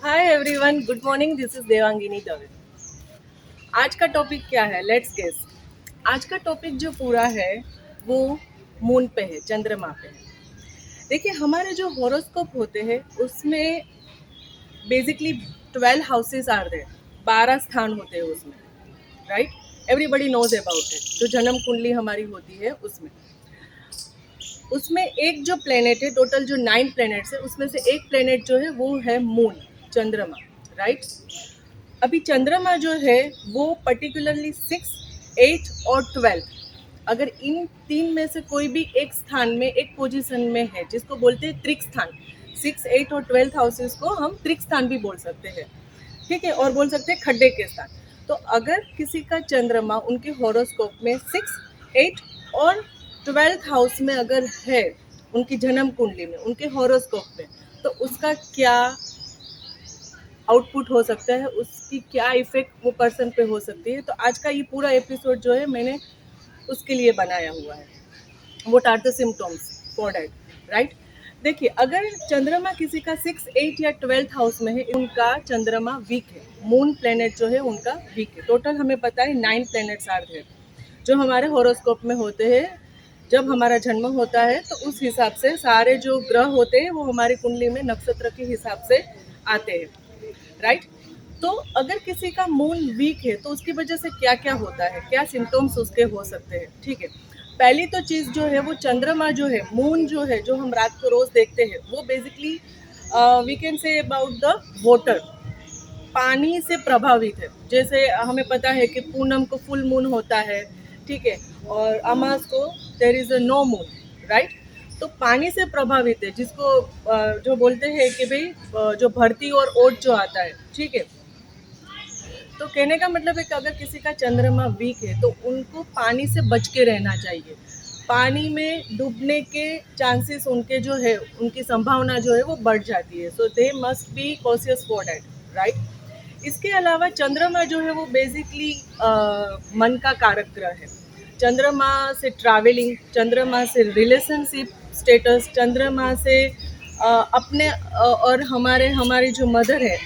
Hi everyone, good morning. This is Devangini Dave. आज का topic क्या है? Let's guess. आज का टॉपिक जो पूरा है वो मून पे है, चंद्रमा पे है। देखिए, हमारे जो हॉरोस्कोप होते हैं उसमें बेसिकली 12 हाउसेस आर देयर। 12 स्थान होते हैं उसमें, right? Everybody knows about it. जो जन्म कुंडली हमारी होती है उसमें उसमें एक जो प्लेनेट है, टोटल जो 9 प्लेनेट्स है उसमें से एक प्लेनेट जो है वो है मून, चंद्रमा, राइट? अभी चंद्रमा जो है वो पर्टिकुलरली 6, 8 और 12, अगर इन तीन में से कोई भी एक स्थान में, एक पोजीशन में है, जिसको बोलते हैं त्रिक स्थान। 6, 8 और 12 हाउसेस को हम त्रिक स्थान भी बोल सकते हैं, ठीक है? और बोल सकते हैं खड्डे के स्थान। तो अगर किसी का चंद्रमा उनके हॉरोस्कोप में 6, 8 और 12th हाउस में अगर है, उनकी जन्म कुंडली में, उनके हॉरोस्कोप में, तो उसका क्या आउटपुट हो सकता है, उसकी क्या इफेक्ट वो पर्सन पे हो सकती है। तो आज का ये पूरा एपिसोड जो है मैंने उसके लिए बनाया हुआ है। What are the symptoms for that, right? देखिए, अगर चंद्रमा किसी का 6, 8 या 12th हाउस में है, उनका चंद्रमा वीक है, मून प्लेनेट जो है उनका वीक है। टोटल हमें पता है 9 प्लेनेट्स आर देयर जो हमारे हॉरोस्कोप में होते हैं। जब हमारा जन्म होता है तो उस हिसाब से सारे जो ग्रह होते हैं वो हमारी कुंडली में नक्षत्र के हिसाब से आते हैं, राइट? तो अगर किसी का मून वीक है तो उसकी वजह से क्या क्या होता है, क्या सिम्टम्स उसके हो सकते हैं, ठीक है? पहली तो चीज़ जो है वो चंद्रमा जो है, मून जो है, जो हम रात को रोज़ देखते हैं, वो basically we can say about the water, पानी से प्रभावित है। जैसे हमें पता है कि पूनम को फुल मून होता है, ठीक है? और अमास को there is a no moon, right? तो पानी से प्रभावित है, जिसको जो बोलते हैं कि भाई जो भरती और ओट जो आता है, ठीक है? तो कहने का मतलब है कि अगर किसी का चंद्रमा वीक है तो उनको पानी से बच के रहना चाहिए। पानी में डूबने के चांसेस उनके जो है, उनकी संभावना जो है वो बढ़ जाती है। So they must be cautious for that, right? इसके अलावा चंद्रमा जो है वो बेसिकली मन का कारक ग्रह है। चंद्रमा से ट्रैवलिंग, चंद्रमा से रिलेशनशिप स्टेटस, चंद्रमा से अपने और हमारी जो मदर है,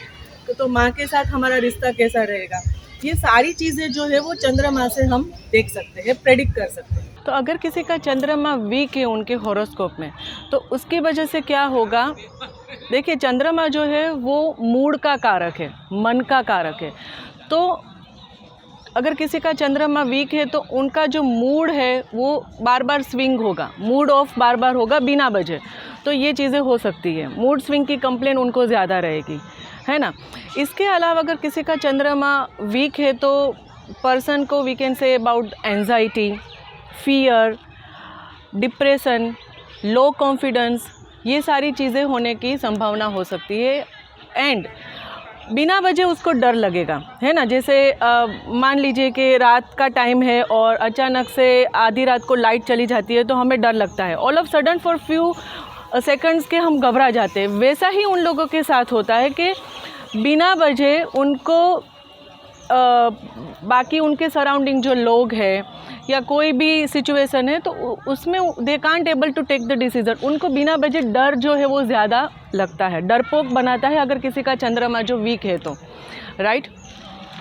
तो माँ के साथ हमारा रिश्ता कैसा रहेगा, ये सारी चीज़ें जो है वो चंद्रमा से हम देख सकते हैं, प्रेडिक्ट कर सकते हैं। तो अगर किसी का चंद्रमा वीक है उनके हॉरोस्कोप में, तो उसकी वजह से क्या होगा? देखिए, चंद्रमा जो है वो मूड का कारक है, मन का कारक है। तो अगर किसी का चंद्रमा वीक है तो उनका जो मूड है वो बार बार स्विंग होगा, मूड ऑफ बार बार होगा बिना वजह। तो ये चीज़ें हो सकती है, मूड स्विंग की कंप्लेन उनको ज़्यादा रहेगी, है ना? इसके अलावा अगर किसी का चंद्रमा वीक है तो पर्सन को we can say about anxiety, fear, depression, low confidence, ये सारी चीज़ें होने की संभावना हो सकती है। एंड बिना वजह उसको डर लगेगा, है ना? जैसे मान लीजिए कि रात का टाइम है और अचानक से आधी रात को लाइट चली जाती है तो हमें डर लगता है, all of sudden for few seconds के हम घबरा जाते हैं। वैसा ही उन लोगों के साथ होता है कि बिना वजह उनको बाकी उनके सराउंडिंग जो लोग हैं या कोई भी सिचुएशन है तो उसमें they can't able to take the decision. उनको बिना वजह डर जो है वो ज़्यादा लगता है, डरपोक बनाता है अगर किसी का चंद्रमा जो वीक है तो, राइट?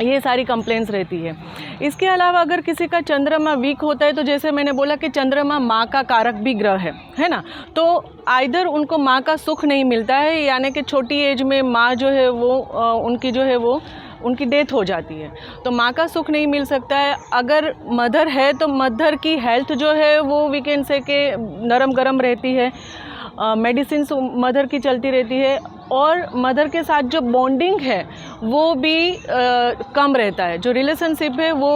ये सारी कंप्लेंट्स रहती है। इसके अलावा अगर किसी का चंद्रमा वीक होता है तो जैसे मैंने बोला कि चंद्रमा माँ का कारक भी ग्रह है ना? तो आइदर उनको माँ का सुख नहीं मिलता है, यानी कि छोटी एज में माँ जो है वो उनकी जो है वो उनकी डेथ हो जाती है, तो माँ का सुख नहीं मिल सकता है। अगर मदर है तो मदर की हेल्थ जो है वो वी कैन से के नरम गरम रहती है, मेडिसिन मदर की चलती रहती है, और मदर के साथ जो बॉन्डिंग है वो भी कम रहता है। जो रिलेशनशिप है वो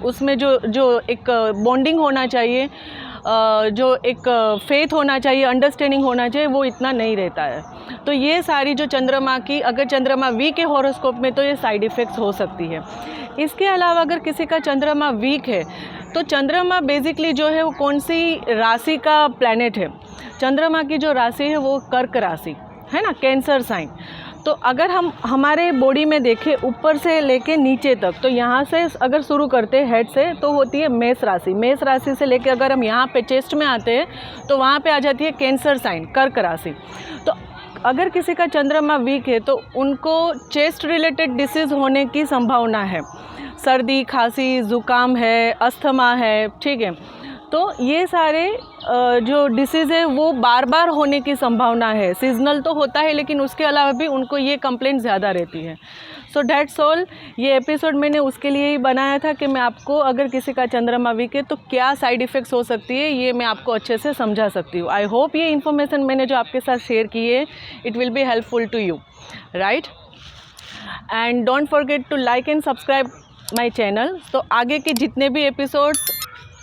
उसमें जो एक बॉन्डिंग होना चाहिए, जो एक फेथ होना चाहिए, अंडरस्टैंडिंग होना चाहिए, वो इतना नहीं रहता है। तो ये सारी जो चंद्रमा की, अगर चंद्रमा वीक है हॉरोस्कोप में तो ये साइड इफ़ेक्ट्स हो सकती है। इसके अलावा अगर किसी का चंद्रमा वीक है तो चंद्रमा बेसिकली जो है वो कौन सी राशि का प्लैनेट है? चंद्रमा की जो राशि है वो कर्क राशि है ना, कैंसर साइन। तो अगर हम हमारे बॉडी में देखें ऊपर से लेके नीचे तक, तो यहाँ से अगर शुरू करते हैं हेड से तो होती है मेष राशि। मेष राशि से लेके अगर हम यहाँ पे चेस्ट में आते हैं तो वहाँ पे आ जाती है कैंसर साइन, कर्क राशि। तो अगर किसी का चंद्रमा वीक है तो उनको चेस्ट रिलेटेड डिसीज़ होने की संभावना है। सर्दी, खांसी, ज़ुकाम है, अस्थमा है, ठीक है। तो ये सारे जो डिसीज़ है वो बार बार होने की संभावना है। सीजनल तो होता है लेकिन उसके अलावा भी उनको ये कंप्लेंट ज़्यादा रहती है। सो डैट्स ऑल। ये एपिसोड मैंने उसके लिए ही बनाया था कि मैं आपको, अगर किसी का चंद्रमा वीक है तो क्या साइड इफ़ेक्ट्स हो सकती है, ये मैं आपको अच्छे से समझा सकती हूँ। आई होप ये इन्फॉर्मेशन मैंने जो आपके साथ शेयर की है it will be helpful to you, right. And don't forget to like and subscribe my channel. तो आगे के जितने भी एपिसोड्स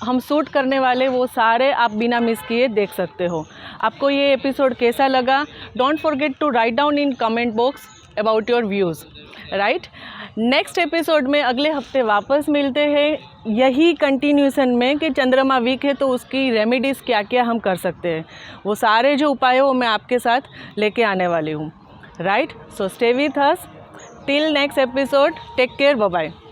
हम शूट करने वाले वो सारे आप बिना मिस किए देख सकते हो। आपको ये एपिसोड कैसा लगा, don't forget to write down in comment box about your views, right. Next episode में अगले हफ्ते वापस मिलते हैं यही कंटिन्यूशन में कि चंद्रमा वीक है तो उसकी रेमेडीज़ क्या क्या हम कर सकते हैं। वो सारे जो उपाय हो मैं आपके साथ लेके आने वाली हूँ, right. So stay with us till next episode. Take care, bye bye.